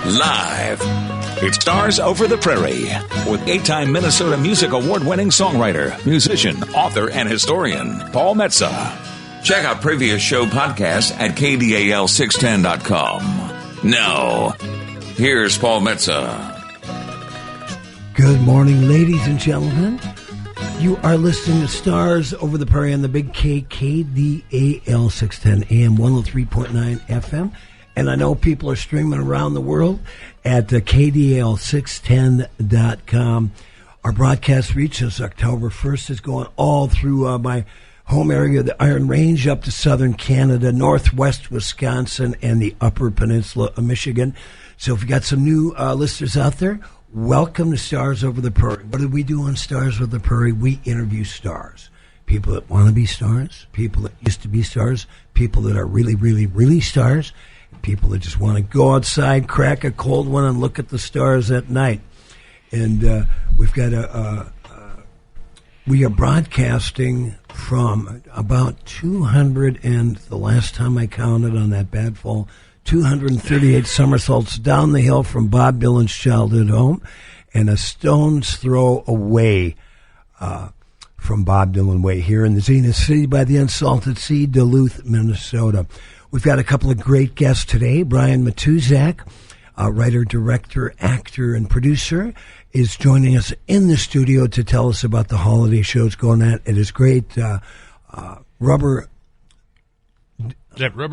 Live. It stars Over the Prairie with 8-time Minnesota Music Award-winning songwriter, musician, author, and historian, Paul Metsa. Check out previous show podcasts at KDAL610.com. Now, here's Paul Metsa. Good morning, ladies and gentlemen. You are listening to Stars Over the Prairie on the Big KDAL 610 AM 103.9 FM. And I know people are streaming around the world at KDAL610.com. Our broadcast reaches October 1st. It's going all through my home area, the Iron Range, up to southern Canada, northwest Wisconsin, and the upper peninsula of Michigan. So if you got some new listeners out there, welcome to Stars Over the Prairie. What do we do on Stars Over the Prairie? We interview stars. People that want to be stars, people that used to be stars, people that are really, really, really stars, people that just want to go outside, crack a cold one, and look at the stars at night. And we've got we are broadcasting from about 200, and the last time I counted on that bad fall, 238 somersaults down the hill from Bob Dylan's childhood home, and a stone's throw away from Bob Dylan Way here in the Zenith City by the Unsalted Sea, Duluth, Minnesota. We've got a couple of great guests today. Paul Metsa, writer, director, actor, and producer, is joining us in the studio to tell us about the holiday shows going on. It is great. Rubber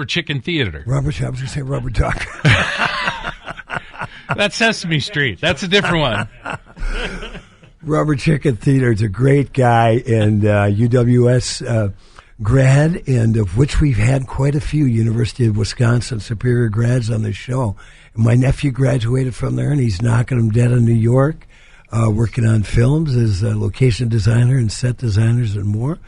Chicken Theater. I was going to say Rubber Duck. That's Sesame Street. That's a different one. Rubber Chicken Theater is a great guy, and UWS grad, and of which we've had quite a few University of Wisconsin Superior grads on the show. And my nephew graduated from there, and he's knocking them dead in New York, working on films as a location designer and set designers and more.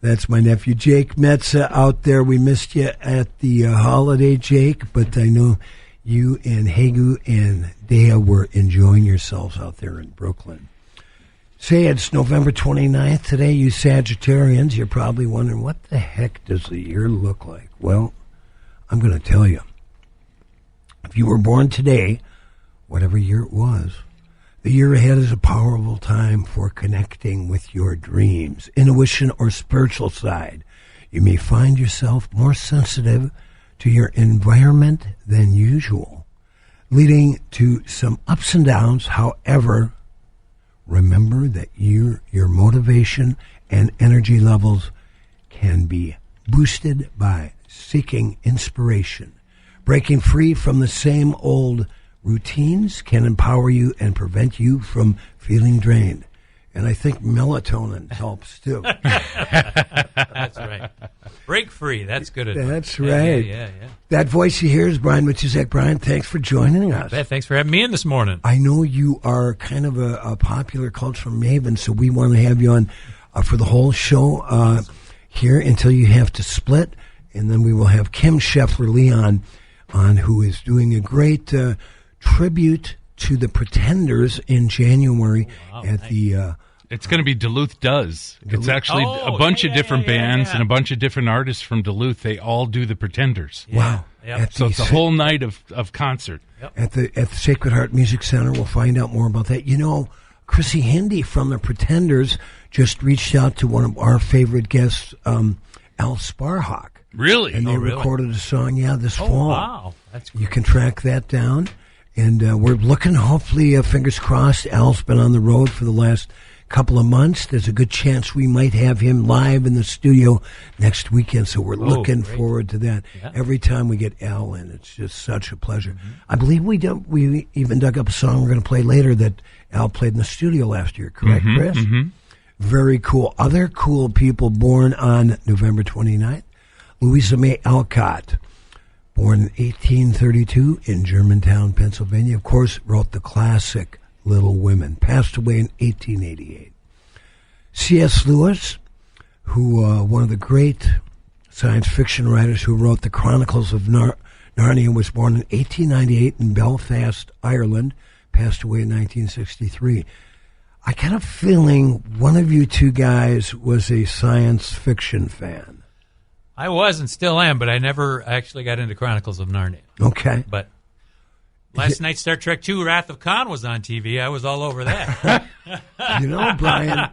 That's my nephew, Jake Metsa, out there. We missed you at the holiday, Jake, but I know you and Hagu and Dea were enjoying yourselves out there in Brooklyn. Say it's November 29th today, you Sagittarians. You're probably wondering, what the heck does the year look like? Well, I'm going to tell you. If you were born today, whatever year it was, the year ahead is a powerful time for connecting with your dreams, intuition, or spiritual side. You may find yourself more sensitive to your environment than usual, leading to some ups and downs. However, remember that your motivation and energy levels can be boosted by seeking inspiration. Breaking free from the same old routines can empower you and prevent you from feeling drained. And I think melatonin helps, too. That's right. Break free. That's good advice. That's right. Yeah. That voice you hear is Paul Metsa Saturday. Brian, thanks for joining us. Thanks for having me in this morning. I know you are kind of a popular cultural maven, so we want to have you on for the whole show here until you have to split. And then we will have Kim Scheffler-Leon on, who is doing a great tribute to the Pretenders in January at the... It's going to be Duluth Does. It's actually a bunch of different bands and a bunch of different artists from Duluth. They all do the Pretenders. Wow. Yep. So it's a whole night of concert. Yep. At the Sacred Heart Music Center. We'll find out more about that. You know, Chrissy Hindy from the Pretenders just reached out to one of our favorite guests, Al Sparhawk. Really? And they recorded a song, this fall. Wow. That's great. You can track that down. And we're looking, hopefully, fingers crossed, Al's been on the road for the last couple of months. There's a good chance we might have him live in the studio next weekend, so we're looking forward to that. Yeah. Every time we get Al in, it's just such a pleasure. Mm-hmm. I believe we even dug up a song we're going to play later that Al played in the studio last year, correct, Chris? Mm-hmm. Very cool. Other cool people born on November 29th. Louisa May Alcott, born in 1832 in Germantown, Pennsylvania. Of course, wrote the classic Little Women, passed away in 1888. C.S. Lewis, who one of the great science fiction writers who wrote the Chronicles of Narnia, was born in 1898 in Belfast, Ireland, passed away in 1963. I got a feeling one of you two guys was a science fiction fan. I was and still am, but I never actually got into Chronicles of Narnia. Okay. But Last night, Star Trek II, Wrath of Khan was on TV. I was all over that. Brian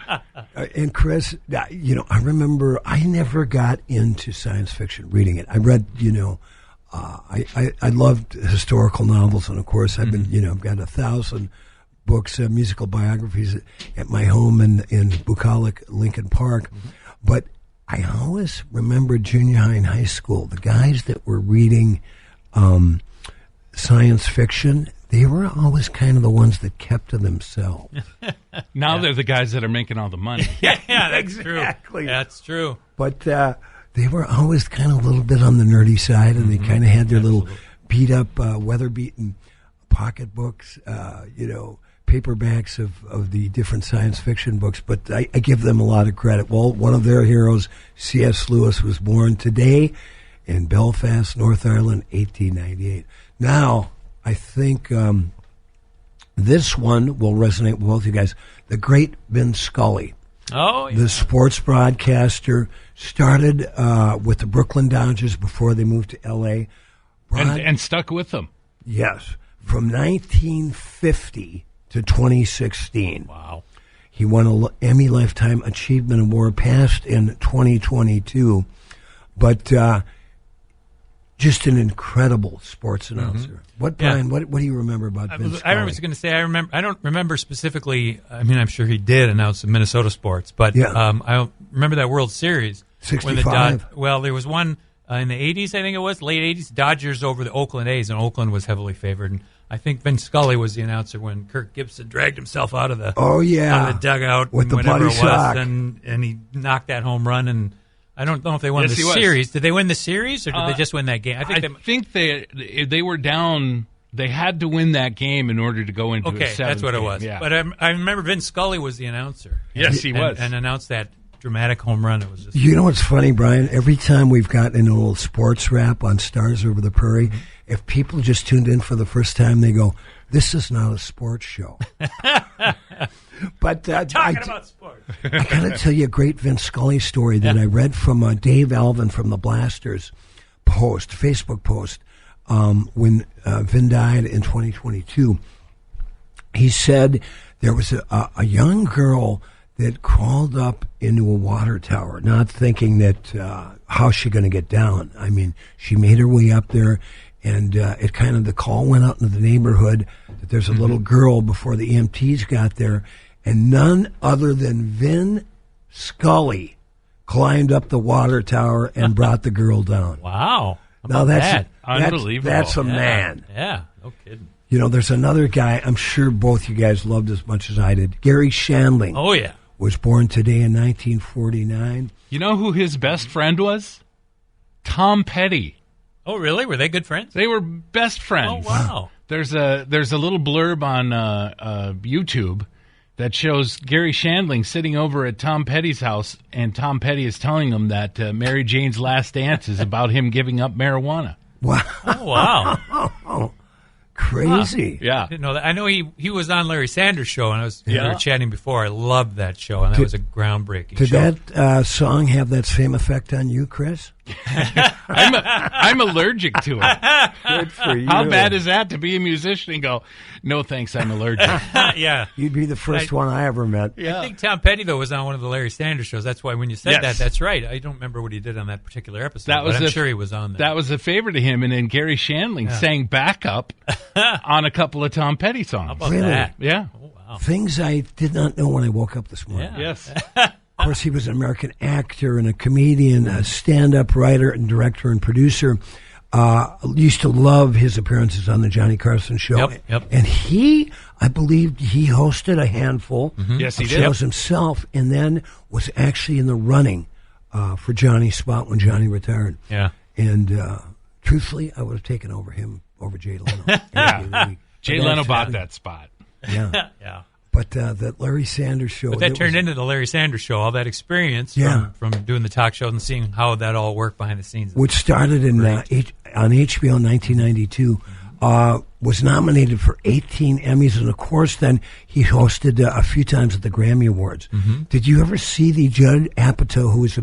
and Chris, I remember I never got into science fiction reading it. I read, I loved historical novels, and of course I've been, I've got 1,000 books, musical biographies at my home in bucolic Lincoln Park. But I always remember junior high and high school, the guys that were reading science fiction, they were always kind of the ones that kept to themselves. Now they're the guys that are making all the money. Yeah, that's exactly. True. That's true. But they were always kind of a little bit on the nerdy side, and they kind of had their little beat-up, weather-beaten pocketbooks, paperbacks of the different science fiction books. But I give them a lot of credit. Well, one of their heroes, C.S. Lewis, was born today in Belfast, North Ireland, 1898. Now, I think this one will resonate with both you guys. The great Vin Scully. Oh, yeah. The sports broadcaster, started with the Brooklyn Dodgers before they moved to L.A. And stuck with them. Yes. From 1950 to 2016. Wow. He won an Emmy Lifetime Achievement Award, passed in 2022. But just an incredible sports announcer. What, Brian, what do you remember about Vin Scully? I was going to say, I don't remember specifically, I mean, I'm sure he did announce the Minnesota sports, but I remember that World Series. 65. There was one in the 80s, I think it was, late 80s, Dodgers over the Oakland A's, and Oakland was heavily favored. And I think Vin Scully was the announcer when Kirk Gibson dragged himself out of the out of the dugout with the whatever bloody it was, sock. and he knocked that home run. And I don't know if they won the series. Did they win the series, or did they just win that game? I think they were down. They had to win that game in order to go into a seventh that's what it was. Yeah. But I remember Vin Scully was the announcer. Yes, he was. And announced that dramatic home run. It was just what's funny, Brian? Every time we've gotten into a little sports rap on Stars Over the Prairie, if people just tuned in for the first time, they go, "This is not a sports show." But talking about sports. I got to tell you a great Vince Scully story that I read from Dave Alvin from the Blasters Facebook post, when Vin died in 2022. He said there was a young girl that crawled up into a water tower, not thinking that how's she going to get down. I mean, she made her way up there, and the call went out into the neighborhood that there's a little girl before the EMTs got there, and none other than Vin Scully climbed up the water tower and brought the girl down. Wow. Now that's unbelievable. That's a man. Yeah, no kidding. There's another guy I'm sure both you guys loved as much as I did. Gary Shandling. Oh, yeah. Was born today in 1949. You know who his best friend was? Tom Petty. Oh, really? Were they good friends? They were best friends. Oh, wow. There's a little blurb on YouTube that shows Gary Shandling sitting over at Tom Petty's house, and Tom Petty is telling him that Mary Jane's Last Dance is about him giving up marijuana. Wow. Oh, wow. Crazy. Huh. Yeah. I didn't know that. I know he was on Larry Sanders' show, and we were chatting before. I loved that show, and that was a groundbreaking show. Did that song have that same effect on you, Chris? I'm allergic to it. Good for you. How bad is that to be a musician and go, no thanks, I'm allergic? Yeah. You'd be the first one I ever met. Yeah. I think Tom Petty, though, was on one of the Larry Sanders shows. That's why when you said that, that's right. I don't remember what he did on that particular episode, but I'm sure he was on there. That was a favorite of him, and then Gary Shandling sang backup on a couple of Tom Petty songs. How about Really? that? Yeah. Oh, wow. Things I did not know when I woke up this morning. Yeah. Yes. Of course, he was an American actor and a comedian, a stand-up writer and director and producer. Used to love his appearances on the Johnny Carson show. Yep. And I believe he hosted a handful Yes, he of did. shows himself, and then was actually in the running for Johnny's spot when Johnny retired. Yeah. And truthfully, I would have taken over Jay Leno. any day of the week. Jay Leno bought that spot. Yeah. Yeah. But that Larry Sanders show. But that turned into the Larry Sanders show, all that experience from doing the talk show and seeing how that all worked behind the scenes. Which started on HBO in 1992, was nominated for 18 Emmys, and of course then he hosted a few times at the Grammy Awards. Did you ever see the Judd Apatow, who was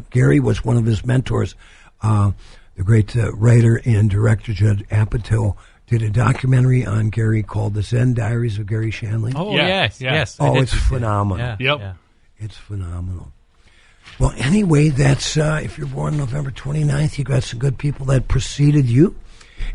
Gary was one of his mentors, the great writer and director Judd Apatow did a documentary on Gary called The Zen Diaries of Gary Shandling. Oh, yes. Oh, it's phenomenal. Yeah. It's phenomenal. Well, anyway, that's if you're born November 29th, you got some good people that preceded you.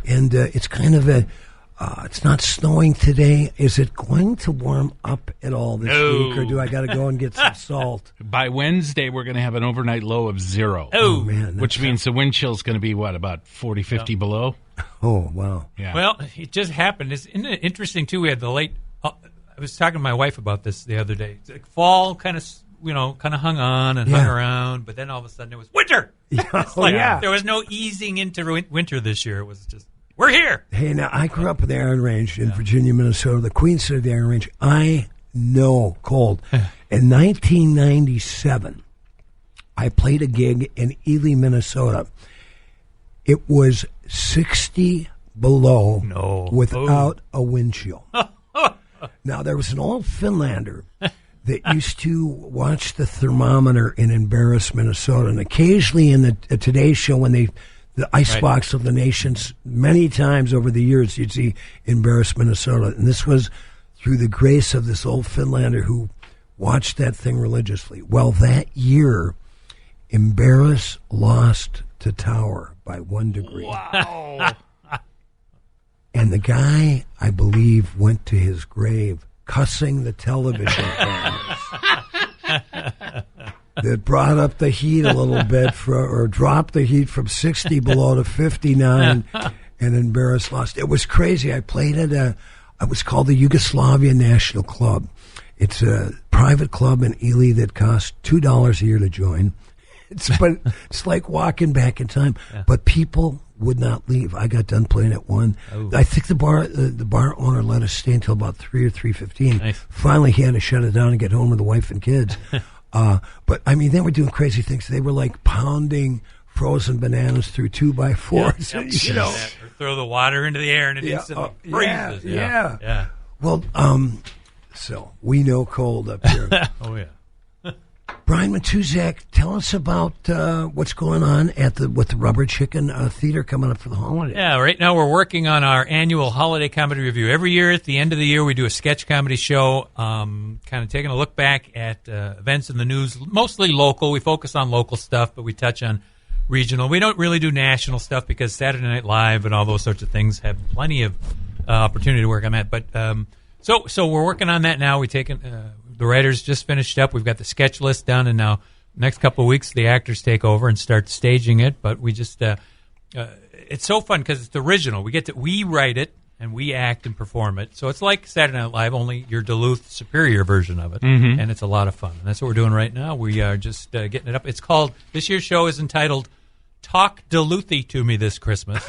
And it's kind of it's not snowing today. Is it going to warm up at all this week, or do I got to go and get some salt? By Wednesday, we're going to have an overnight low of 0. Oh man. Which means the wind chill is going to be, about 40, 50 below? Oh, wow. Yeah. Well, it just happened. Isn't it interesting, too? We had the late I was talking to my wife about this the other day. It's like fall kind of hung on and hung around, but then all of a sudden it was winter. There was no easing into winter this year. It was just, we're here. Hey, now, I grew up in the Iron Range in Virginia, Minnesota, the Queen City of the Iron Range. I know cold. In 1997, I played a gig in Ely, Minnesota. It was 60 below without a wind chill. Now, there was an old Finlander that used to watch the thermometer in Embarrass, Minnesota. And occasionally in the Today Show, when the icebox of the nations, many times over the years, you'd see Embarrass, Minnesota. And this was through the grace of this old Finlander who watched that thing religiously. Well, that year, Embarrass lost to Tower by 1 degree. Wow. And the guy, I believe, went to his grave cussing the television cameras that brought up the heat a little bit, or dropped the heat from 60 below to 59, and Embarrass lost. It was crazy. I played at it was called the Yugoslavia National Club. It's a private club in Ely that costs $2 a year to join. It's like walking back in time. Yeah. But people would not leave. I got done playing at 1. Oh. I think the bar owner let us stay until about 3 or 3:15. Nice. Finally, he had to shut it down and get home with the wife and kids. But I mean, they were doing crazy things. They were like pounding frozen bananas through 2x4s. Or throw the water into the air and it instantly freezes. Yeah. Well, so we know cold up here. Oh yeah. Brian Matuzak, tell us about what's going on with the Rubber Chicken Theater coming up for the holiday. Yeah, right now we're working on our annual holiday comedy review. Every year at the end of the year, we do a sketch comedy show, kind of taking a look back at events in the news, mostly local. We focus on local stuff, but we touch on regional. We don't really do national stuff because Saturday Night Live and all those sorts of things have plenty of opportunity to work on that. But so we're working on that now. The writers just finished up. We've got the sketch list done, and now next couple of weeks the actors take over and start staging it. But we just it's so fun because it's original. We write it and we act and perform it. So it's like Saturday Night Live, only your Duluth superior version of it, and it's a lot of fun. And that's what we're doing right now. We are just getting it up. It's called, this year's show is entitled "Talk Duluthy to Me This Christmas,"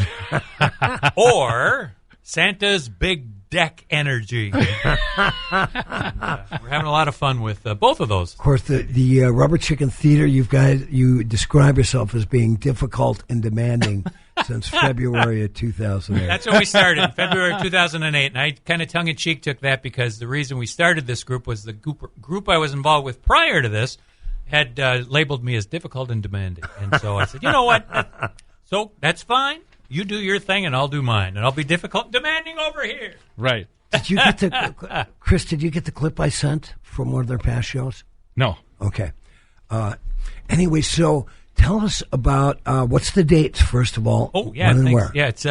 or Santa's Big Deck Energy. We're having a lot of fun with both of those. Of course, the Rubber Chicken Theater, you describe yourself as being difficult and demanding since February of 2008. That's when we started, February 2008. And I kind of tongue-in-cheek took that because the reason we started this group was the group I was involved with prior to this had labeled me as difficult and demanding. And so I said, you know what? So that's fine. You do your thing, and I'll do mine, and I'll be difficult and demanding over here. Right. Did you get Chris, did you get the clip I sent from one of their past shows? No. Okay. Anyway, so tell us about what's the dates, first of all. Oh, yeah. When and where? Yeah, it's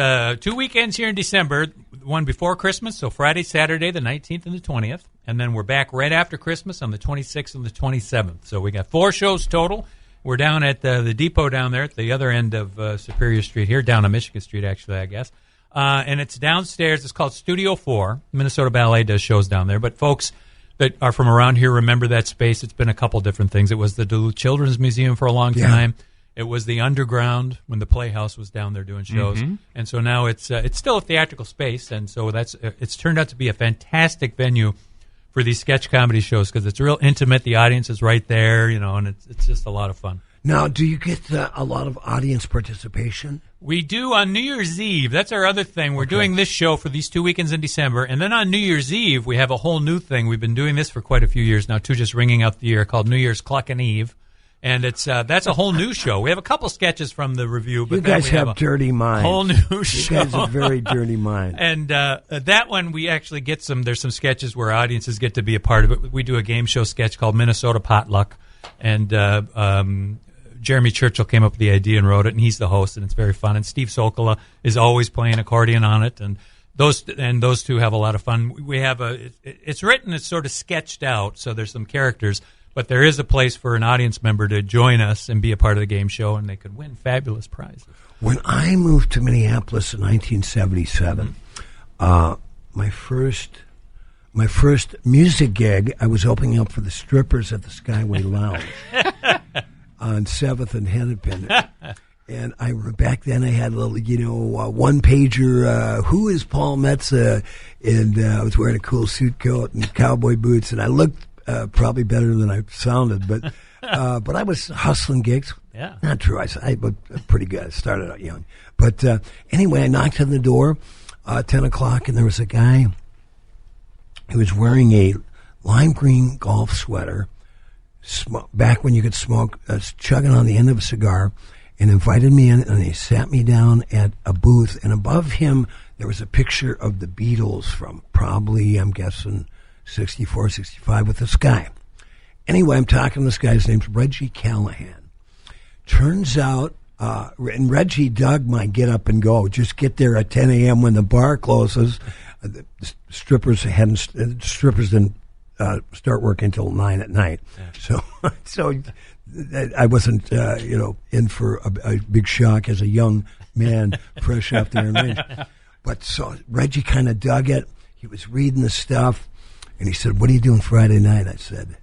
2 weekends here in December, one before Christmas, so Friday, Saturday, the 19th and the 20th, and then we're back right after Christmas on the 26th and the 27th. So we got 4 shows total. We're down at the depot down there at the other end of Superior Street here, down on Michigan Street, actually, I guess. And it's downstairs. It's called Studio 4. Minnesota Ballet does shows down there. But folks that are from around here remember that space. It's been a couple different things. It was the Duluth Children's Museum for a long time. It was the Underground when the Playhouse was down there doing shows. And so now it's still a theatrical space. And so it's turned out to be a fantastic venue for these sketch comedy shows because it's real intimate. The audience is right there, and it's just a lot of fun. Now, do you get a lot of audience participation? We do on New Year's Eve. That's our other thing. We're doing this show for these 2 weekends in December. And then on New Year's Eve, we have a whole new thing. We've been doing this for quite a few years now, too, just ringing out the year, called New Year's Cluckin' Eve. And it's that's a whole new show. We have a couple sketches from the review, but you guys have dirty minds. Whole new show. You guys have very dirty minds. And that one, we actually get there's some sketches where audiences get to be a part of it. We do a game show sketch called Minnesota Potluck, and Jeremy Churchill came up with the idea and wrote it, and he's the host, and it's very fun. And Steve Sokola is always playing accordion on it, and those two have a lot of fun. We have it's written, it's sort of sketched out, so there's some characters. But there is a place for an audience member to join us and be a part of the game show, and they could win fabulous prizes. When I moved to Minneapolis in 1977, my first music gig, I was opening up for the strippers at the Skyway Lounge on 7th and Hennepin. And back then I had a little, one pager. Who is Paul Metsa? And I was wearing a cool suit coat and cowboy boots, and I looked probably better than I sounded, but I was hustling gigs. Yeah, not true. I was pretty good. I started out young, but anyway, I knocked on the door, 10 o'clock, and there was a guy who was wearing a lime green golf sweater, back when you could smoke, chugging on the end of a cigar, and invited me in, and he sat me down at a booth, and above him there was a picture of the Beatles from probably, I'm guessing, 64, 65 with this guy. Anyway, I'm talking to this guy. His name's Reggie Callahan. Turns out, and Reggie dug my get up and go. Just get there at 10 a.m. when the bar closes. The strippers didn't start working until 9 at night. Yeah. So I wasn't, in for a big shock as a young man fresh out there in range. But so Reggie kind of dug it. He was reading the stuff. And he said, "What are you doing Friday night?" I said,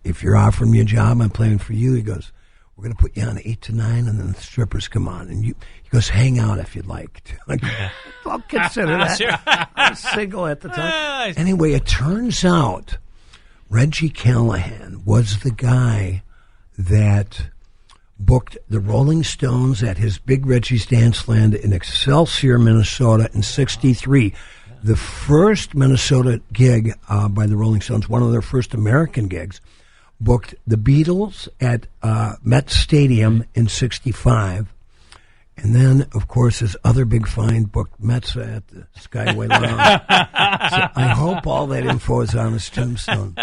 "If you're offering me a job, I'm playing for you." He goes, "We're going to put you on 8 to 9, and then the strippers come on." And he goes, "Hang out if you'd like." I'll consider that. Sure. I was single at the time. Anyway, it turns out Reggie Callahan was the guy that booked the Rolling Stones at his Big Reggie's Dance Land in Excelsior, Minnesota in '63. The first Minnesota gig by the Rolling Stones, one of their first American gigs, booked the Beatles at Met Stadium in '65. And then, of course, his other big find booked Metsa at the Skyway Lounge. So I hope all that info is on his tombstone.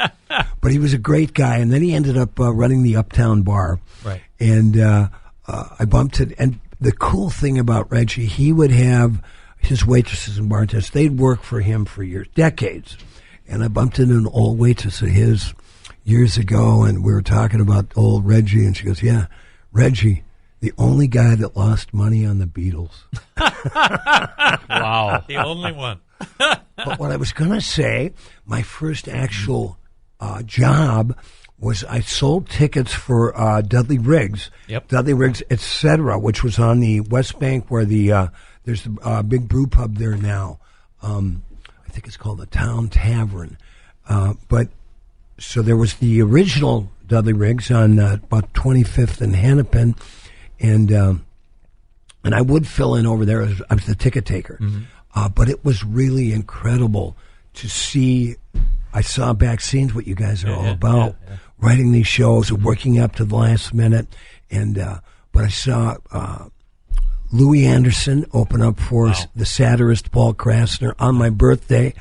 But he was a great guy. And then he ended up running the Uptown Bar. Right. And I bumped it. And the cool thing about Reggie, he would have his waitresses and bartenders, they'd work for him for years, decades. And I bumped into an old waitress of his years ago, and we were talking about old Reggie, and she goes, "Yeah, Reggie, the only guy that lost money on the Beatles." Wow. The only one. But what I was going to say, my first actual job was I sold tickets for Dudley Riggs, Dudley Riggs, etc., which was on the West Bank where there's the big brew pub there now. I think it's called the Town Tavern. But so there was the original Dudley Riggs on about 25th and Hennepin, and I would fill in over there. I was the ticket taker. Mm-hmm. But it was really incredible to see. I saw back scenes what you guys are all about, writing these shows and working up to the last minute. And but I saw Louis Anderson open up for the satirist Paul Krasner on my birthday,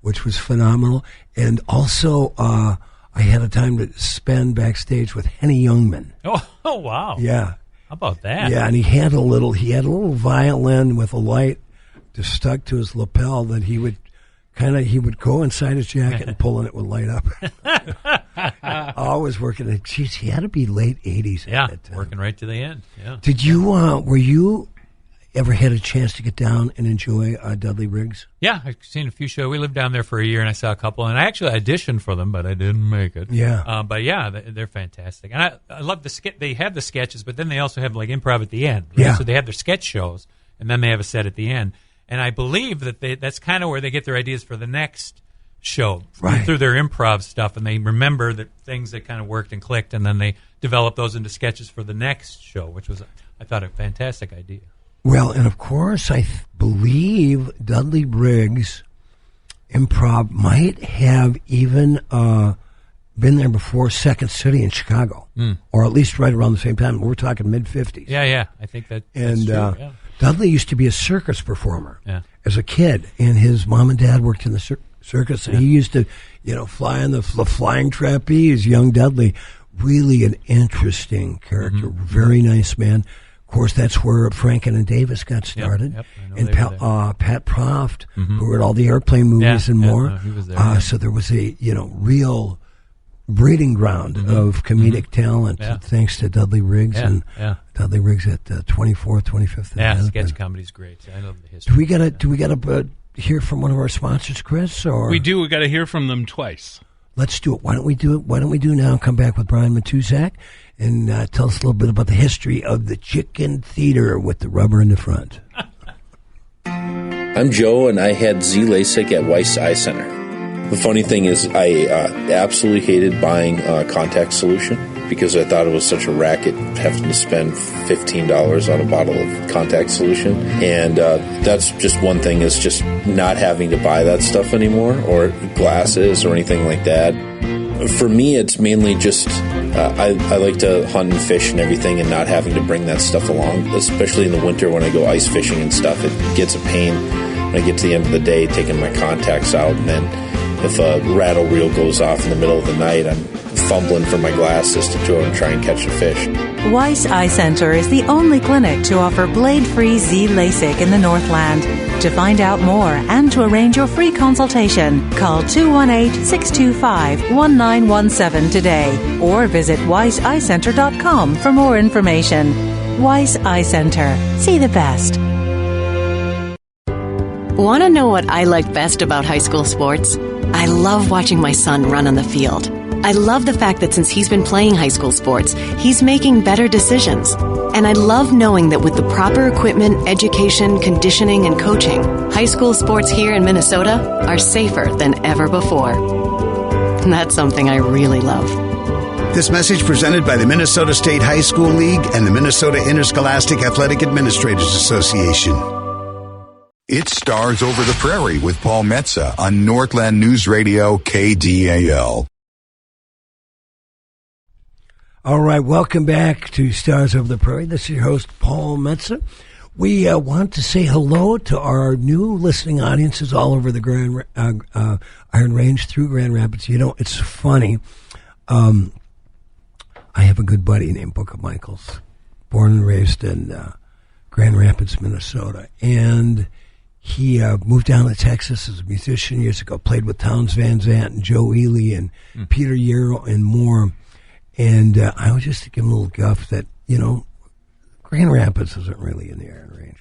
which was phenomenal. And also, I had a time to spend backstage with Henny Youngman. Oh, wow. Yeah. How about that? Yeah, and he had a little violin with a light just stuck to his lapel that he would go inside his jacket and pulling it would light up. Always working it. Geez, he had to be late 80s. Yeah, at that time. Working right to the end. Yeah. Did you, were you ever had a chance to get down and enjoy Dudley Riggs? Yeah, I've seen a few shows. We lived down there for a year, and I saw a couple. And I actually auditioned for them, but I didn't make it. Yeah. But yeah, they're fantastic. And I love the skit. They have the sketches, but then they also have like improv at the end. Right? Yeah. So they have their sketch shows, and then they have a set at the end. And I believe that that's kind of where they get their ideas for the next show, right, through their improv stuff, and they remember the things that kind of worked and clicked, and then they develop those into sketches for the next show, which was, I thought, a fantastic idea. Well, and of course, I believe Dudley Riggs improv might have even been there before Second City in Chicago, or at least right around the same time. We're talking mid-'50s. Yeah. I think that's and true. Yeah. Dudley used to be a circus performer as a kid, and his mom and dad worked in the circus, and he used to, fly on the flying trapeze. Young Dudley, really an interesting character, very nice man. Of course, that's where Franken and Davis got started, and Pat Proft, who wrote all the airplane movies and more. He was there, So there was a real breeding ground of comedic talent, thanks to Dudley Riggs and Dudley Riggs at 24th, 25th. Yeah, sketch comedy's great. I love the history. Do we gotta hear from one of our sponsors, Chris? Or we do. We got to hear from them twice. Let's do it. Why don't we do it? Why don't we do now? Come back with Brian Matuzak and tell us a little bit about the history of the Chicken Theater with the rubber in the front. I'm Joe, and I had Z LASIK at Weiss Eye Center. The funny thing is, I absolutely hated buying a contact solution because I thought it was such a racket having to spend $15 on a bottle of contact solution. And that's just one thing, is just not having to buy that stuff anymore, or glasses or anything like that. For me, it's mainly just I like to hunt and fish and everything, and not having to bring that stuff along, especially in the winter when I go ice fishing and stuff. It gets a pain when I get to the end of the day taking my contacts out, and then if a rattle reel goes off in the middle of the night, I'm fumbling for my glasses to go and try and catch a fish. Weiss Eye Center is the only clinic to offer blade-free Z LASIK in the Northland. To find out more and to arrange your free consultation, call 218-625-1917 today or visit weisseyecenter.com for more information. Weiss Eye Center. See the best. Want to know what I like best about high school sports? I love watching my son run on the field. I love the fact that since he's been playing high school sports, he's making better decisions. And I love knowing that with the proper equipment, education, conditioning, and coaching, high school sports here in Minnesota are safer than ever before. And that's something I really love. This message presented by the Minnesota State High School League and the Minnesota Interscholastic Athletic Administrators Association. It's Stars Over the Prairie with Paul Metsa on Northland News Radio KDAL. All right, welcome back to Stars Over the Prairie. This is your host, Paul Metsa. We want to say hello to our new listening audiences all over the Iron Range through Grand Rapids. It's funny. I have a good buddy named Booker Michaels, born and raised in Grand Rapids, Minnesota. And he moved down to Texas as a musician years ago, played with Townes Van Zandt and Joe Ely and Peter Yarrow and more. And I was just to give him a little guff that, Grand Rapids isn't really in the Iron Range.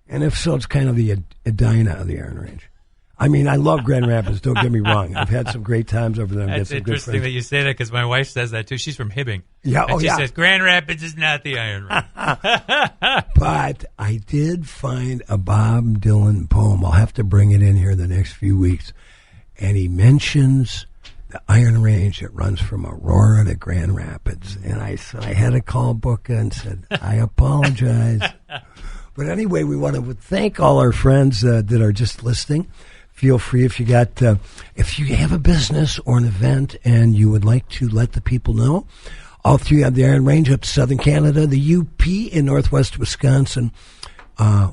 And if so, it's kind of the Edina of the Iron Range. I mean, I love Grand Rapids, don't get me wrong. I've had some great times over there. That's interesting that you say that, because my wife says that too. She's from Hibbing. Yeah, and she says, Grand Rapids is not the Iron Range. But I did find a Bob Dylan poem. I'll have to bring it in here the next few weeks. And he mentions the Iron Range that runs from Aurora to Grand Rapids. And I had to call Booker and said, I apologize. But anyway, we want to thank all our friends that are just listening. Feel free if you have a business or an event and you would like to let the people know. All three have the Iron Range up to Southern Canada, the UP in Northwest Wisconsin.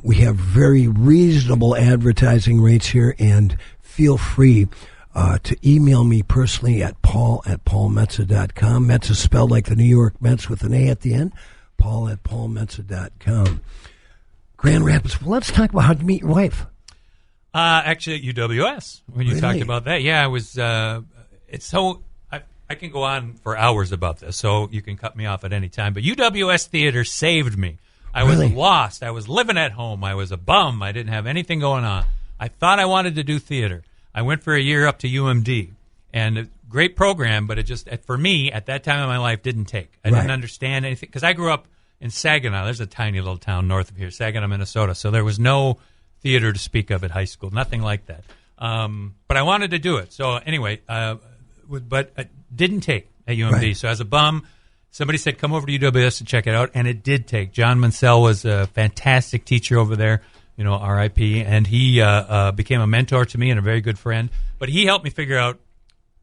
We have very reasonable advertising rates here, and feel free to email me personally at paul@paulmetsa.com. Metsa spelled like the New York Mets with an A at the end. paul@paulmetsa.com. Grand Rapids. Well, let's talk about how to meet your wife. Actually, at UWS, when you talked about that. Yeah, I was. It's so. I can go on for hours about this, so you can cut me off at any time. But UWS Theater saved me. I was lost. I was living at home. I was a bum. I didn't have anything going on. I thought I wanted to do theater. I went for a year up to UMD, and a great program, but it just, for me, at that time in my life, didn't take. I didn't understand anything, because I grew up in Saginaw. There's a tiny little town north of here, Saginaw, Minnesota, so there was no theater to speak of at high school, nothing like that. But I wanted to do it. So anyway, but it didn't take at UMD. Right. So as a bum, somebody said, come over to UWS to check it out, and it did take. John Mansell was a fantastic teacher over there, RIP, and he became a mentor to me and a very good friend. But he helped me figure out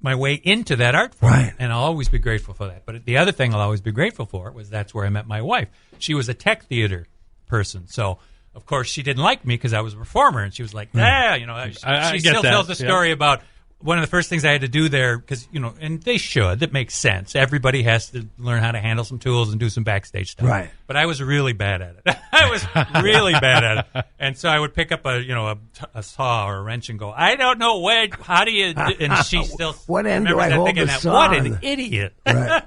my way into that art form. Right. And I'll always be grateful for that. But the other thing I'll always be grateful for was that's where I met my wife. She was a tech theater person. So, of course, she didn't like me because I was a performer. And she was like, she still tells the story about one of the first things I had to do there, because, and they should. That makes sense. Everybody has to learn how to handle some tools and do some backstage stuff. Right. But I was really bad at it. I was really bad at it. And so I would pick up a saw or a wrench and go, I don't know how do you do? And she still what end do remembers I that hold thinking the that, saw what on? an idiot. Right.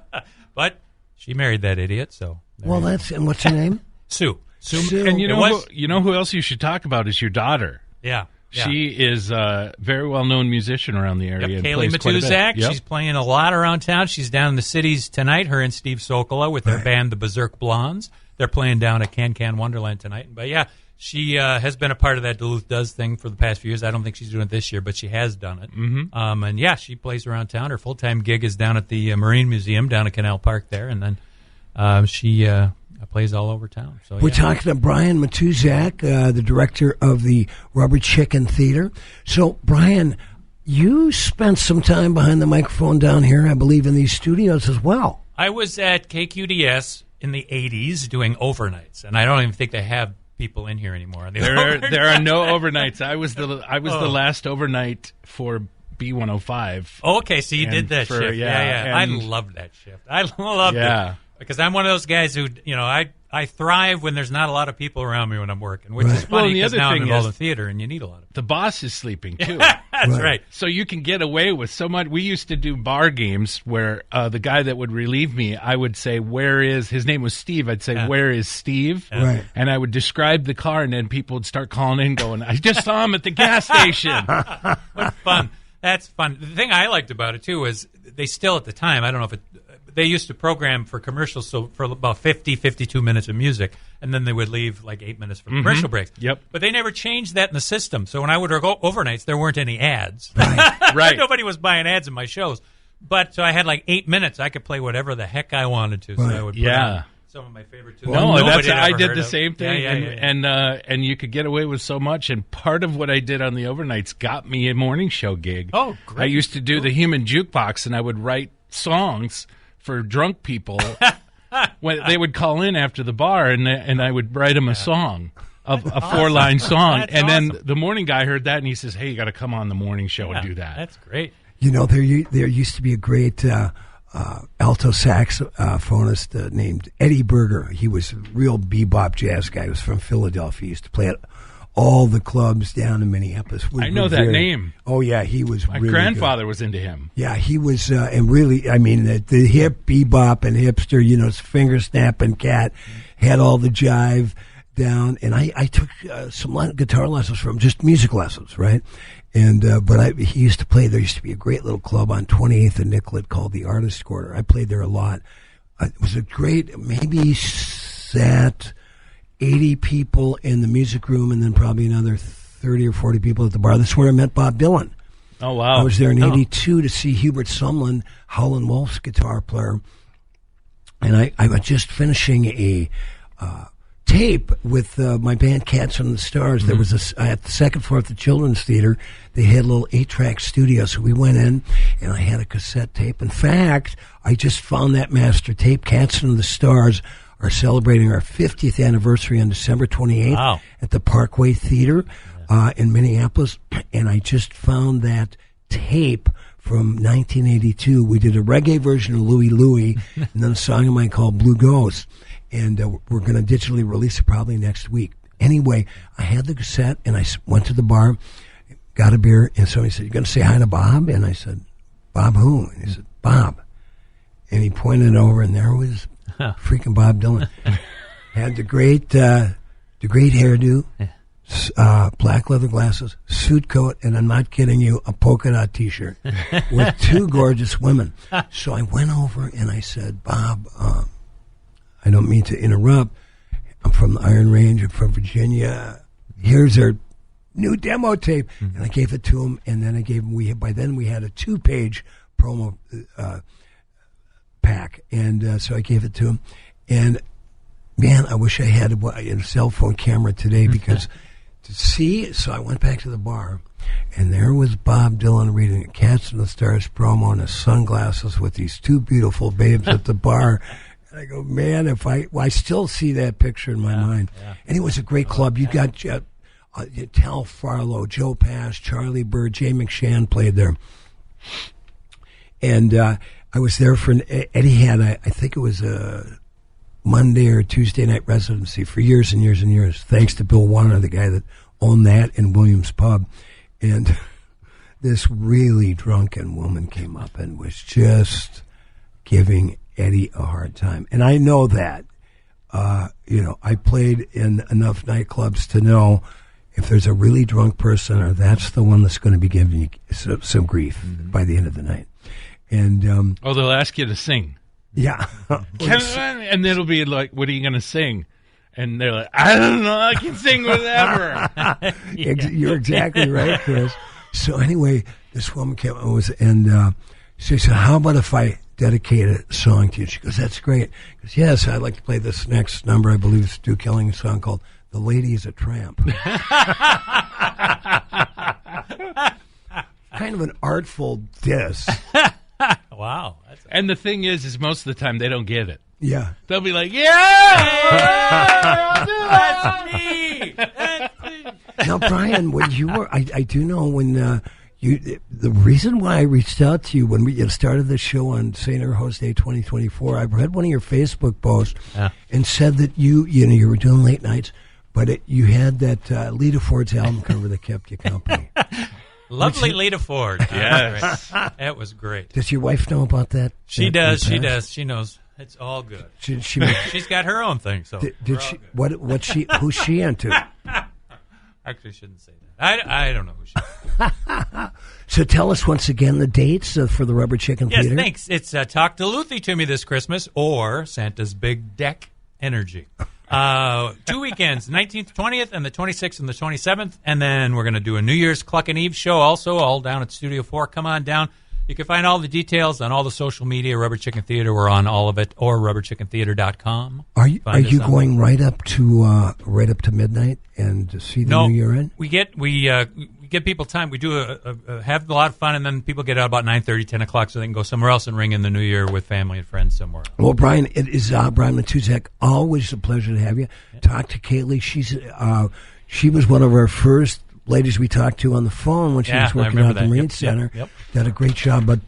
But she married that idiot, so. Well, and what's her name? Sue. And you know who else you should talk about is your daughter. Yeah. She is a very well-known musician around the area. Yep, and Kaylee plays quite a bit. Matuzak. Yep. She's playing a lot around town. She's down in the cities tonight, her and Steve Sokola with their band, the Berserk Blondes. They're playing down at Can Wonderland tonight. But, yeah, she has been a part of that Duluth Does thing for the past few years. I don't think she's doing it this year, but she has done it. Mm-hmm. And, yeah, she plays around town. Her full-time gig is down at the Marine Museum down at Canal Park there. And then she plays all over town. So we're talking to Brian Matuzak, the director of the Rubber Chicken Theater. So, Brian, you spent some time behind the microphone down here, I believe, in these studios as well. I was at KQDS in the 80s doing overnights, and I don't even think they have people in here anymore. There are no overnights. I was the last overnight for B105. Oh, okay, so you did that shift. Yeah. I loved that shift. I loved it. Because I'm one of those guys who, I thrive when there's not a lot of people around me when I'm working, which is funny because now I'm involved in theater and you need a lot of people. The boss is sleeping, too. That's right. So you can get away with so much. We used to do bar games where the guy that would relieve me, I would say, his name was Steve. I'd say, where is Steve? Right. And I would describe the car, and then people would start calling in going, I just saw him at the gas station. What fun. That's fun. The thing I liked about it, too, is they still at the time, I don't know if they used to program for commercials, so for about 52 minutes of music, and then they would leave like 8 minutes for commercial breaks. Yep. But they never changed that in the system. So when I would go overnights, there weren't any ads. Right. Nobody was buying ads in my shows. But so I had like 8 minutes. I could play whatever the heck I wanted to. So I would put on some of my favorite tunes. I did the same thing, Yeah. and you could get away with so much. And part of what I did on the overnights got me a morning show gig. Oh, great! I used to do the Human Jukebox, and I would write songs for drunk people. When they would call in after the bar, and I would write them a song, a 4-line song, and then the morning guy heard that, and he says, "Hey, you got to come on the morning show and do that." That's great. There used to be a great alto saxophonist named Eddie Berger. He was a real bebop jazz guy. He was from Philadelphia. He used to play at all the clubs down in Minneapolis. I know that name. Oh, yeah, he was My really grandfather good. was into him. Yeah, he was, and really, I mean, the hip bebop and hipster, finger snapping cat, had all the jive down. And I took some guitar lessons from him, just music lessons, right? And he used to play. There used to be a great little club on 28th and Nicollet called the Artist Quarter. I played there a lot. It was a great. Maybe sat 80 people in the music room, and then probably another 30 or 40 people at the bar. That's where I met Bob Dylan. Oh wow! I was there in '82 to see Hubert Sumlin, Howlin' Wolf's guitar player, and I was just finishing a tape with my band Cats on the Stars. There was at the second floor at the Children's Theater. They had a little 8-track studio, so we went in, and I had a cassette tape. In fact, I just found that master tape. Cats on the Stars are celebrating our 50th anniversary on December 28th at the Parkway Theater in Minneapolis, and I just found that tape from 1982. We did a reggae version of Louie Louie, and then a song of mine called Blue Ghost. And we're going to digitally release it probably next week. Anyway, I had the cassette, and I went to the bar, got a beer, and somebody said, "You going to say hi to Bob?" And I said, "Bob who?" And he said, "Bob." And he pointed over, and there was freaking Bob Dylan. Had the great hairdo, black leather glasses, suit coat, and I'm not kidding you, a polka dot T-shirt with two gorgeous women. So I went over, and I said, "Bob, I don't mean to interrupt. I'm from the Iron Range. I'm from Virginia. Here's our new demo tape." And I gave it to him, and then I gave him, by then we had a 2-page promo pack. And so I gave it to him. And, man, I wish I had a cell phone camera today because to see. So I went back to the bar, And there was Bob Dylan reading a Cats and the Stars promo in his sunglasses with these two beautiful babes at the bar. And I go, man, if I still see that picture in my mind. Yeah. And it was a great club. You got Tal Farlow, Joe Pass, Charlie Bird, Jay McShann played there. And I was there for Eddie had, I think it was a Monday or Tuesday night residency for years and years and years, thanks to Bill Warner, the guy that owned that in Williams Pub. And this really drunken woman came up and was just giving Eddie a hard time. And I know that. I played in enough nightclubs to know if there's a really drunk person, or that's the one that's going to be giving you some grief by the end of the night. And they'll ask you to sing. Yeah. And it'll be like, what are you going to sing? And they're like, I don't know, I can sing whatever. You're exactly right, Chris. So anyway, this woman came and she said, how about if I dedicate a song to you? She goes, that's great. She goes, yes, I'd like to play this next number. I believe it's Stu Killing, a song called The Lady is a Tramp. Kind of an artful diss. Wow. And the thing is most of the time they don't get it. Yeah. They'll be like, yeah! That's me! Now, Brian, when you were, I do know when the reason why I reached out to you when we started the show on St. Erho's Day 2024, I read one of your Facebook posts and said that you were doing late nights, but you had that Lita Ford's album cover that kept you company. Lovely Lita Ford. Yes. That was great. Does your wife know about that? She does. She does. She knows. It's all good. She's got her own thing. So did she? Who's she into? Actually, shouldn't say that. I don't know who she is. So tell us once again the dates for the Rubber Chicken Theater. Yes, thanks. It's Talk to Luthi to Me this Christmas or Santa's Big Deck Energy. 2 weekends, 19th, 20th, and the 26th and the 27th. And then we're going to do a New Year's Cluck and Eve show also, all down at Studio 4. Come on down. You can find all the details on all the social media, Rubber Chicken Theater. We're on all of it, or rubberchickentheater.com. Are you going right up to midnight and to see the New Year in? We give people time. We do have a lot of fun, and then people get out about 9:30, 10 o'clock, so they can go somewhere else and ring in the New Year with family and friends somewhere else. Well, Brian, it is Brian Matuzak. Always a pleasure to have you. Yeah. Talk to Kaylee. She was one of our first ladies we talked to on the phone when she was working at the Marine Center. Yep. Did a great job, but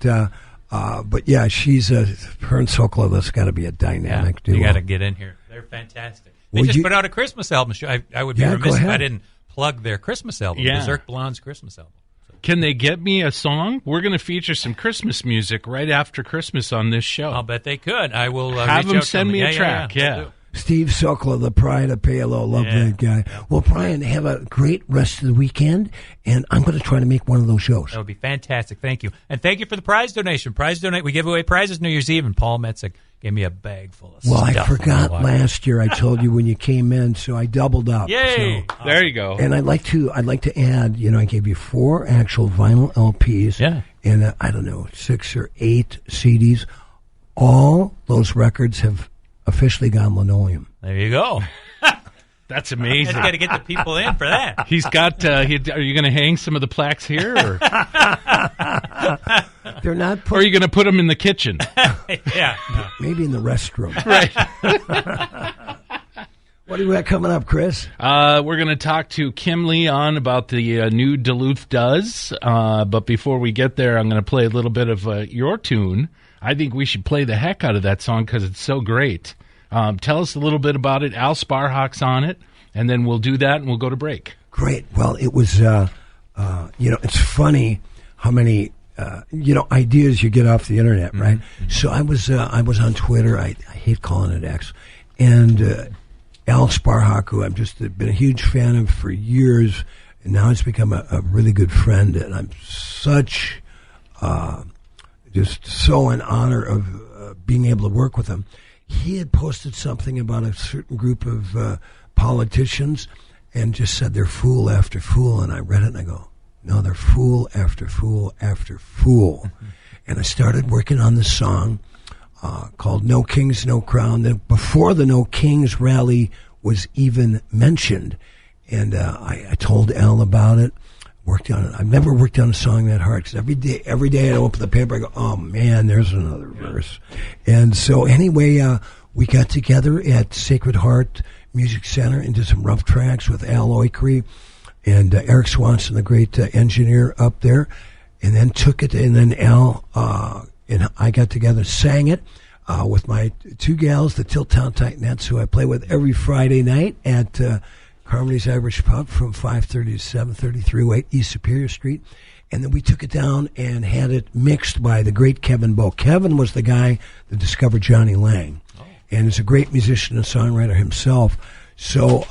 yeah, she's her and Sokla. That's got to be a dynamic duo. You got to get in here. They're fantastic. They just put out a Christmas album. I would be remiss if I didn't plug their Christmas album, Berserk Blonde's Christmas album. So. Can they get me a song? We're going to feature some Christmas music right after Christmas on this show. I'll bet they could. I will have reach them out send me a track. Yeah. Steve Sokla, the pride of Palo. Love that guy. Yeah. Well, Brian, have a great rest of the weekend, and I'm going to try to make one of those shows. That would be fantastic. Thank you. And thank you for the prize donation. We give away prizes New Year's Eve, and Paul Metsa gave me a bag full of stuff. Well, I forgot last year I told you when you came in, so I doubled up. Yay! So. There you go. And I'd like to add, I gave you 4 actual vinyl LPs and, 6 or 8 CDs. All those records have officially gone linoleum. There you go. That's amazing. You got to get the people in for that. He's got. Are you going to hang some of the plaques here, or they're not? Or are you going to put them in the kitchen? Yeah, maybe in the restroom. Right. What do we got coming up, Chris? We're going to talk to Kim Lee on about the new Duluth Does. But before we get there, I'm going to play a little bit of your tune. I think we should play the heck out of that song because it's so great. Tell us a little bit about it. Al Sparhawk's on it, and then we'll do that and we'll go to break. Great. Well, it was, it's funny how many, ideas you get off the internet, right? Mm-hmm. So I was on Twitter. I hate calling it X. And Al Sparhawk, who I've just been a huge fan of for years, and now it's become a really good friend. And I'm just so in honor of being able to work with him. He had posted something about a certain group of politicians and just said they're fool after fool. And I read it and I go, no, they're fool after fool after fool. Mm-hmm. And I started working on this song called No Kings, No Crown. Then before the No Kings rally was even mentioned. And I told Al about it. worked on it. I've never worked on a song that hard, because every day I open the paper, I go, oh man, there's another verse. And so anyway, we got together at Sacred Heart Music Center and did some rough tracks with Al Oikry and Eric Swanson, the great engineer up there, and then took it, and then Al and I got together, sang it with my two gals, the Tiltown Titanettes, who I play with every Friday night at Harmony's Irish Pub from 5:30 to 7:30, 308 East Superior Street. And then we took it down and had it mixed by the great Kevin Bowe. Kevin was the guy that discovered Johnny Lang, and is a great musician and songwriter himself. So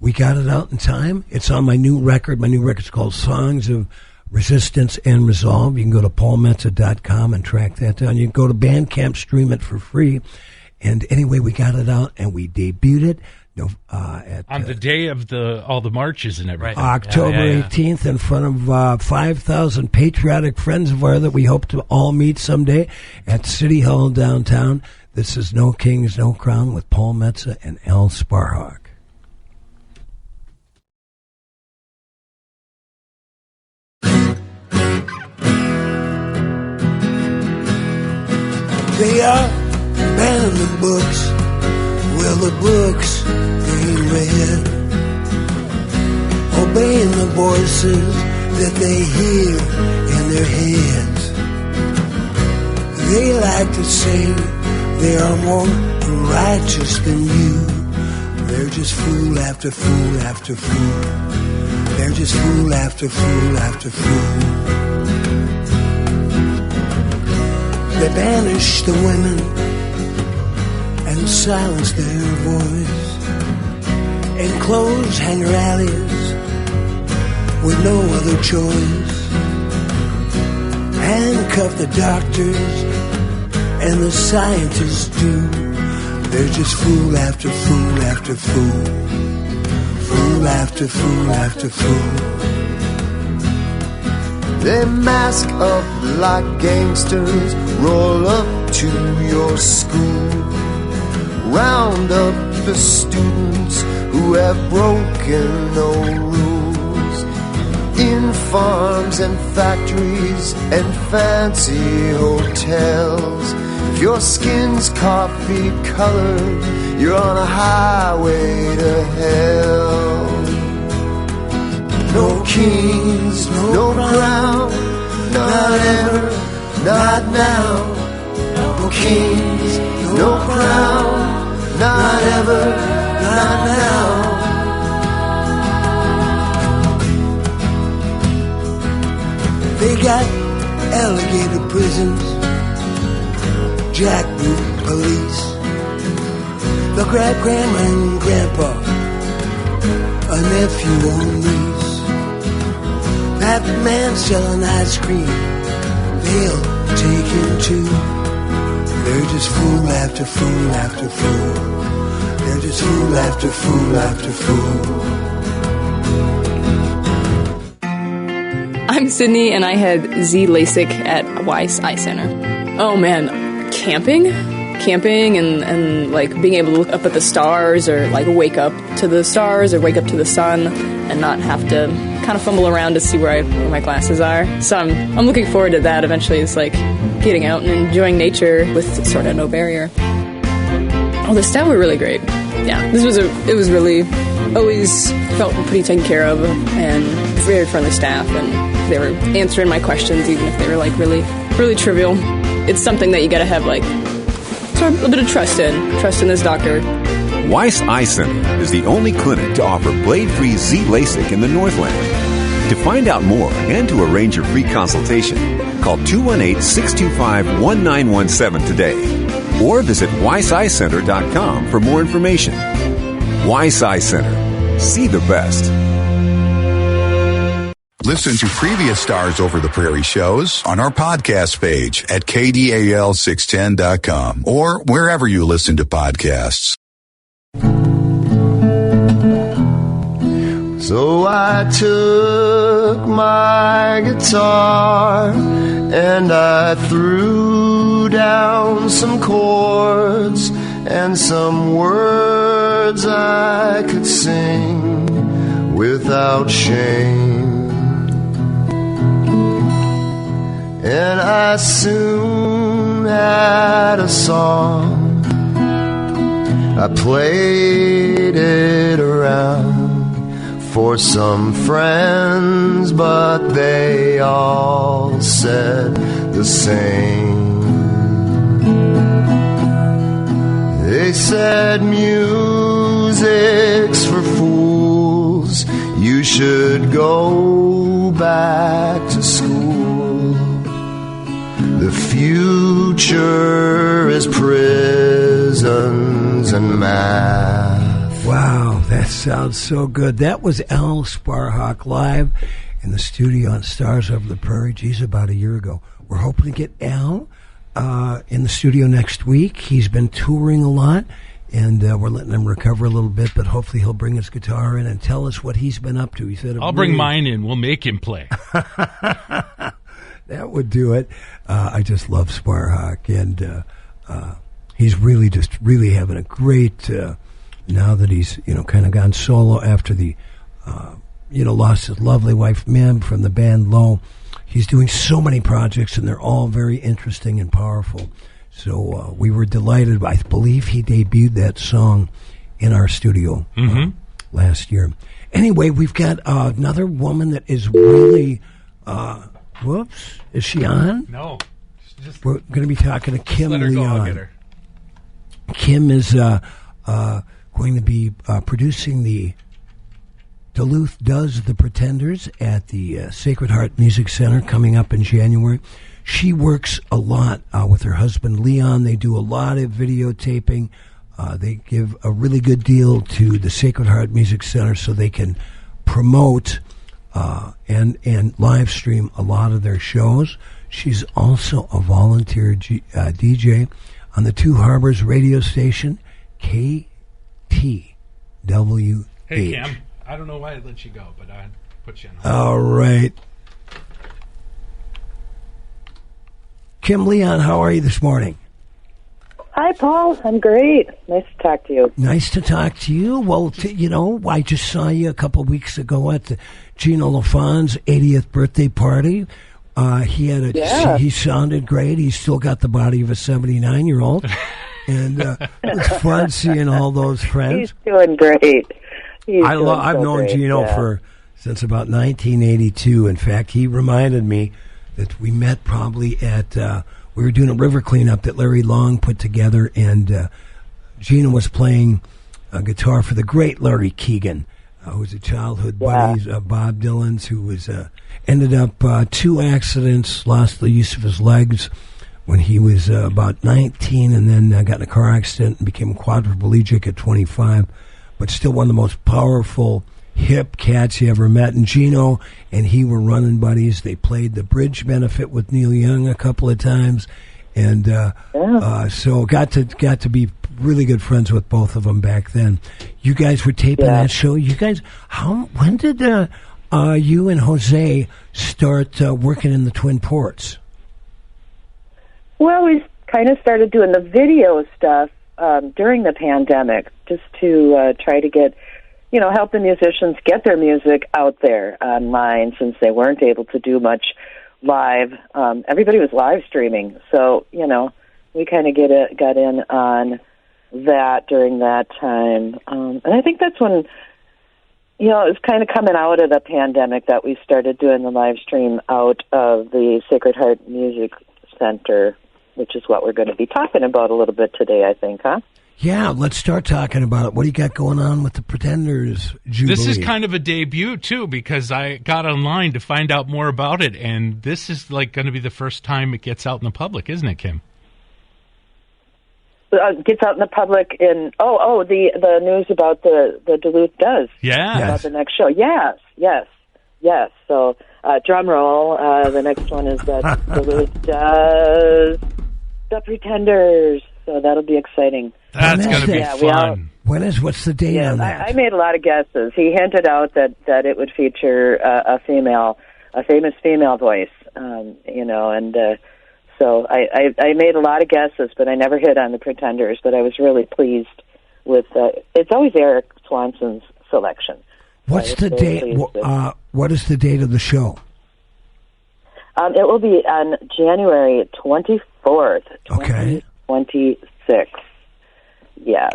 we got it out in time. It's on my new record. My new record's called Songs of Resistance and Resolve. You can go to paulmetsa.com and track that down. You can go to Bandcamp, stream it for free. And anyway, we got it out and we debuted it. On the day of all the marches and everything. October 18th, in front of 5,000 patriotic friends of ours that we hope to all meet someday at City Hall downtown. This is No Kings, No Crown with Paul Metsa and Al Sparhawk. They are banning the books. Well, the books they read, obeying the voices that they hear in their heads. They like to say they are more righteous than you. They're just fool after fool after fool. They're just fool after fool after fool. They banish the women and silence their voice, and close hanger alleys with no other choice. Handcuff the doctors and the scientists do. They're just fool after fool after fool. Fool after fool after fool. They mask up like gangsters, roll up to your school, round up the students who have broken no rules. In farms and factories and fancy hotels, if your skin's coffee colored, you're on a highway to hell. No kings, no crown, not ever, not now. No kings, no crown, not ever, not now. They got alligator prisons, jackboot police. They'll grab grandma and grandpa, a nephew or niece. That man selling ice cream, they'll take him too. They're just fool after fool after fool. They're just fool after fool after fool. I'm Sydney, and I had Z LASIK at Weiss Eye Center. Oh man, camping and like being able to look up at the stars, or like wake up to the stars or wake up to the sun and not have to kind of fumble around to see where my glasses are. So I'm looking forward to that eventually. It's like getting out and enjoying nature with sort of no barrier. Oh, the staff were really great. Yeah, it was really, always felt pretty taken care of, and very friendly staff, and they were answering my questions even if they were like really, really trivial. It's something that you gotta have like sort of a bit of trust in this doctor. Weiss Eye Center is the only clinic to offer blade-free Z LASIK in the Northland. To find out more and to arrange your free consultation, call 218-625-1917 today, or visit weisseyecenter.com for more information. Weiss Eye Center. See the best. Listen to previous Stars Over the Prairie shows on our podcast page at kdal610.com or wherever you listen to podcasts. So I took my guitar and I threw down some chords and some words I could sing without shame. I soon had a song. I played it around for some friends, but they all said the same. They said music's for fools, you should go back to school. The future is prisons and math. Wow, that sounds so good. That was Al Sparhawk live in the studio on Stars Over the Prairie, geez, about a year ago. We're hoping to get Al in the studio next week. He's been touring a lot, and we're letting him recover a little bit, but hopefully he'll bring his guitar in and tell us what he's been up to. He said, I'll bring mine in. We'll make him play. That would do it. I just love Sparhawk, and he's really having a great, now that he's, kind of gone solo after the, lost his lovely wife, Mim, from the band Low. He's doing so many projects, and they're all very interesting and powerful. So we were delighted. I believe he debuted that song in our studio last year. Anyway, we've got another woman that is really... whoops. Is she on? No. We're going to be talking to Kim let her Leon. Go, I'll get her. Kim is going to be producing the Duluth Does the Pretenders at the Sacred Heart Music Center coming up in January. She works a lot with her husband, Leon. They do a lot of videotaping. They give a really good deal to the Sacred Heart Music Center so they can promote and live stream a lot of their shows. She's also a volunteer DJ on the Two Harbors radio station, KTWH. Hey, Kim. I don't know why I let you go, but I put you on hold. All right. Kim Leon, how are you this morning? Hi, Paul. I'm great. Nice to talk to you. Nice to talk to you. Well, I just saw you a couple of weeks ago at the Gino LaFon's 80th birthday party. He sounded great. He's still got the body of a 79-year-old. And it was fun seeing all those friends. He's doing great. I've known Gino since about 1982. In fact, he reminded me that we met probably at... we were doing a river cleanup that Larry Long put together, and Gina was playing guitar for the great Larry Keegan, who was a childhood buddy of Bob Dylan's, who was ended up 2 accidents, lost the use of his legs when he was about 19, and then got in a car accident and became quadriplegic at 25, but still one of the most powerful hip cats you ever met. And Gino and he were running buddies. They played the Bridge benefit with Neil Young a couple of times, and so got to be really good friends with both of them back then. You guys were taping that show. You guys, when did you and Jose start working in the Twin Ports? Well, we kind of started doing the video stuff during the pandemic, just to try to get, help the musicians get their music out there online, since they weren't able to do much live. Everybody was live streaming, so we kind of got in on that during that time, and I think that's when it was kind of coming out of the pandemic that we started doing the live stream out of the Sacred Heart Music Center, which is what we're going to be talking about a little bit today, I think, huh? Yeah, let's start talking about it. What do you got going on with the Pretenders Jubilee? This is kind of a debut, too, because I got online to find out more about it, and this is going to be the first time it gets out in the public, isn't it, Kim? Gets out in the public in, the news about the Duluth Does. Yeah. About the next show. Yes. So, drum roll. The next one is that Duluth Does the Pretenders. So that'll be exciing. That's going to be fun. What's the date on that? I made a lot of guesses. He hinted out that it would feature a famous female voice, so I made a lot of guesses, but I never hit on the Pretenders. But I was really pleased with. It's always Eric Swanson's selection. What's the date? What is the date of the show? It will be on January 24th, Okay. 2026. Yes.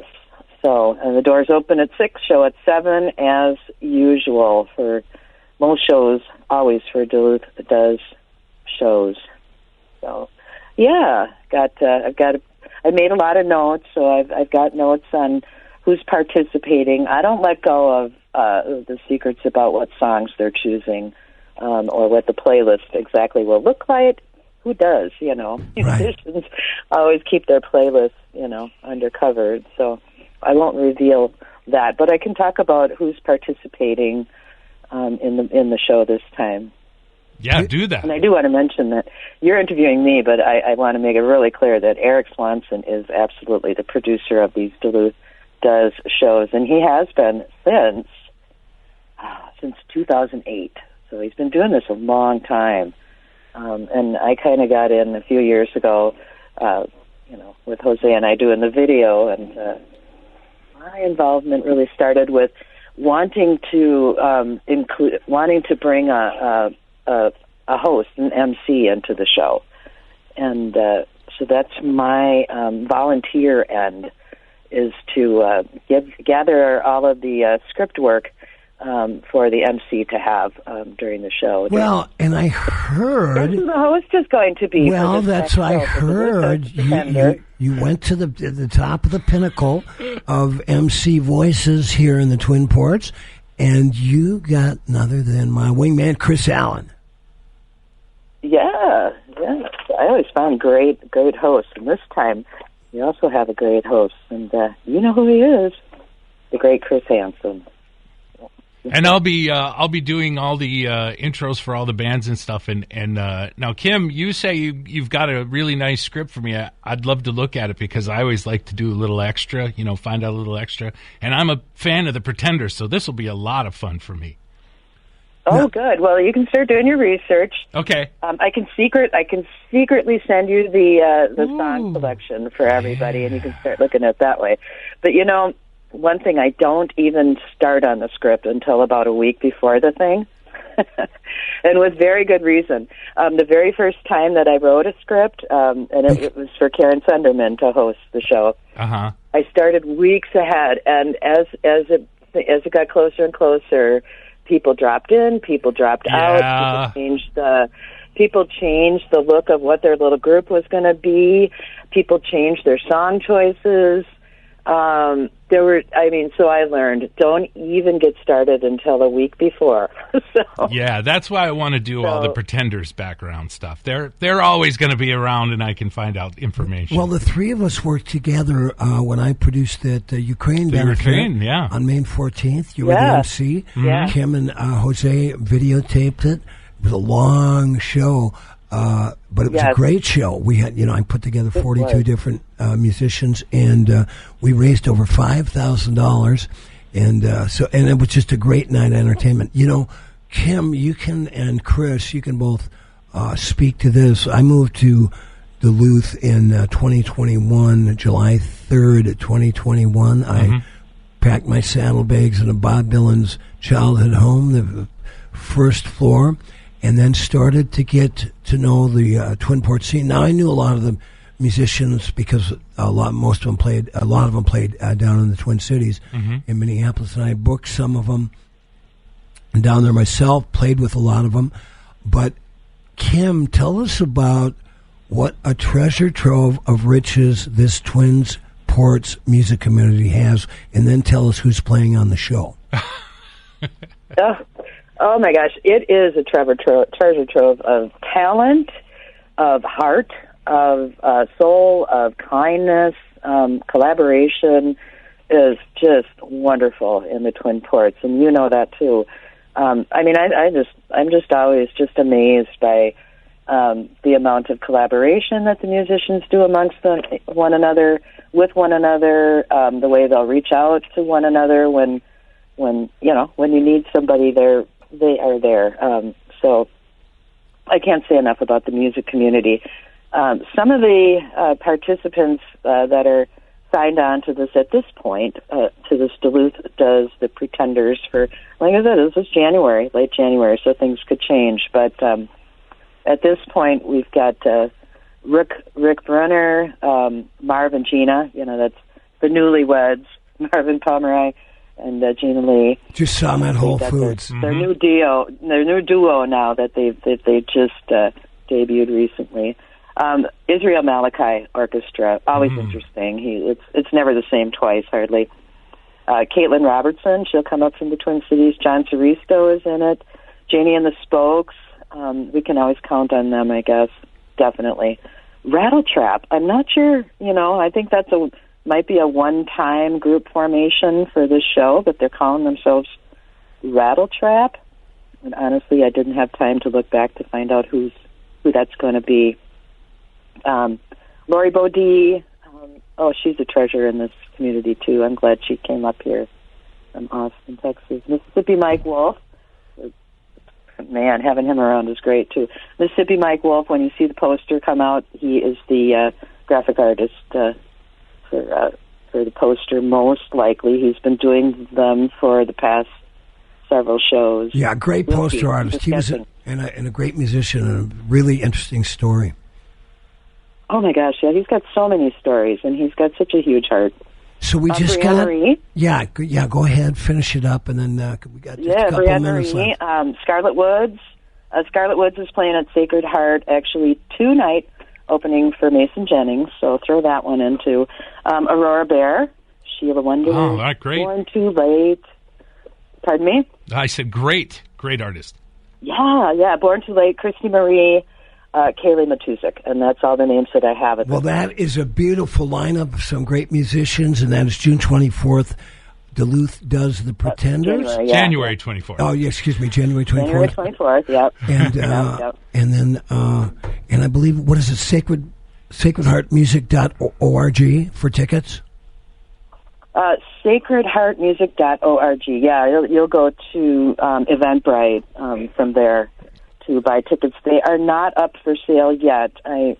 So, and the doors open at 6, show at 7, as usual for most shows, always for Duluth Does shows. So, yeah, I made a lot of notes, so I've got notes on who's participating. I don't let go of the secrets about what songs they're choosing, or what the playlist exactly will look like. Who does, Right. Musicians always keep their playlists, undercover, so I won't reveal that. But I can talk about who's participating in the show this time. Yeah, do that. And I do want to mention that you're interviewing me, but I want to make it really clear that Eric Swanson is absolutely the producer of these Duluth Does shows, and he has been since 2008. So he's been doing this a long time. And I kind of got in a few years ago, with Jose and I doing the video, and my involvement really started with wanting to bring a host, an MC, into the show, and so that's my volunteer end, is to gather all of the script work for the MC to have during the show. Well, and I heard... That's who the host is going to be. Well, that's what I heard. You went to the top of the pinnacle of MC voices here in the Twin Ports, and you got none other than my wingman, Chris Allen. Yeah. I always found great hosts, and this time you also have a great host, and you know who he is, the great Chris Hansen. And I'll be doing all the intros for all the bands and stuff. And now, Kim, you say you've got a really nice script for me. I'd love to look at it, because I always like to do a little extra, find out a little extra. And I'm a fan of the Pretenders, so this will be a lot of fun for me. Oh, good. Well, you can start doing your research. Okay. I can secretly send you the song selection for everybody, and you can start looking at it that way. But one thing, I don't even start on the script until about a week before the thing, and with very good reason. The very first time that I wrote a script, and it was for Karen Sunderman to host the show. Uh-huh. I started weeks ahead, and as it got closer and closer, people dropped in, people dropped out, people changed the look of what their little group was going to be. People changed their song choices. So I learned, don't even get started until a week before. Yeah, that's why I want to do all the Pretenders background stuff. They're always going to be around, and I can find out information. Well, the three of us worked together when I produced that Ukraine benefit on May 14th. You were the MC. Yeah. Kim and Jose videotaped it. It was a long show. But it was a great show. We had, I put together 42 different musicians, and we raised over $5,000, and it was just a great night of entertainment. Kim, and Chris, you can both speak to this. I moved to Duluth in 2021, July 3rd, 2021. I packed my saddlebags in a Bob Dylan's childhood home, the first floor, and then started to get to know the Twin Ports scene. Now, I knew a lot of the musicians because a lot of them played down in the Twin Cities in Minneapolis, and I booked some of them down there myself, played with a lot of them. But Kim, tell us about what a treasure trove of riches this Twin Ports music community has, and then tell us who's playing on the show. Oh my gosh, it is a treasure trove of talent, of heart, of soul, of kindness. Collaboration is just wonderful in the Twin Ports, and you know that too. I'm just always just amazed by the amount of collaboration that the musicians do amongst one another, the way they'll reach out to one another when you need somebody there. They are there. So I can't say enough about the music community. Some of the participants that are signed on to this at this point, to this Duluth Does the Pretenders for, like I said, this was late January, so things could change. But at this point, we've got Rick Brunner, Marv and Gina. That's the newlyweds, Marvin Pomeroy and Gina Lee. Just saw them at Whole Foods. Their new duo now that they just debuted recently. Israel Malachi Orchestra, always interesting. It's never the same twice, hardly. Caitlin Robertson, she'll come up from the Twin Cities. John Saristo is in it. Janie and the Spokes. We can always count on them, I guess. Definitely. Rattle Trap. I'm not sure. I think that's might be a one-time group formation for this show, but they're calling themselves Rattle Trap. And honestly, I didn't have time to look back to find out who that's going to be. Lori Bodie. She's a treasure in this community, too. I'm glad she came up here from Austin, Texas. Mississippi Mike Wolf. Man, having him around is great, too. Mississippi Mike Wolf, when you see the poster come out, he is the graphic artist for the poster, most likely. He's been doing them for the past several shows. Yeah, great poster artist. He was a great musician and a really interesting story. Oh, my gosh, yeah, he's got so many stories, and he's got such a huge heart. So we just got... Marie. Yeah, go ahead, finish it up, and then we got just a couple Brianne minutes Marie, left. Scarlet Woods. Scarlet Woods is playing at Sacred Heart, actually, tonight, opening for Mason Jennings, so throw that one into. Aurora Bear, Sheila Wonderland. Oh, great. Born Too Late. Pardon me? I said great artist. Yeah, Born Too Late, Christy Marie, Kaylee Matusik, and that's all the names that I have. Well, that is a beautiful lineup of some great musicians, and that is June 24th. Duluth does the Pretenders. January 24th. Oh, yeah, excuse me, January 24th. January 24th, yep. And and then and I believe, what is it, sacredheartmusic.org for tickets? Sacredheartmusic.org. Yeah, you'll go to Eventbrite from there to buy tickets. They are not up for sale yet. I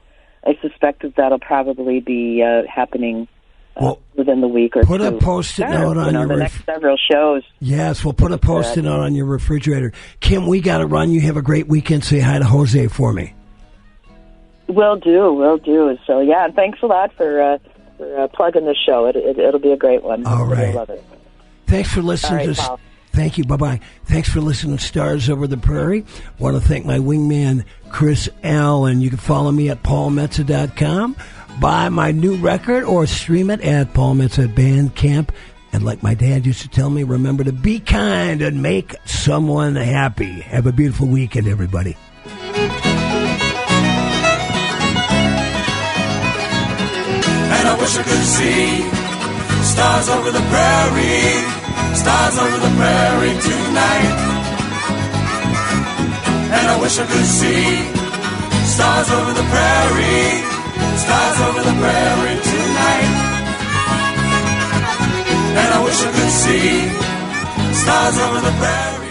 suspect that'll probably be happening within the week or two. Put a post-it note on your... the next several shows. Yes, we'll put a post-it note on your refrigerator. Kim, we got to run. You have a great weekend. Say hi to Jose for me. Will do. So, yeah, thanks a lot for plugging the show. It'll be a great one. All right. I love it. Thanks for listening to... Paul. Thank you. Bye-bye. Thanks for listening to Stars Over the Prairie. Want to thank my wingman, Chris Allen. You can follow me at paulmetsa.com. Buy my new record or stream it at Paul Metsa Bandcamp. And like my dad used to tell me, remember to be kind and make someone happy. Have a beautiful weekend, everybody. And I wish I could see stars over the prairie, stars over the prairie tonight. And I wish I could see stars over the prairie, stars over the prairie tonight. And I wish I could see stars over the prairie.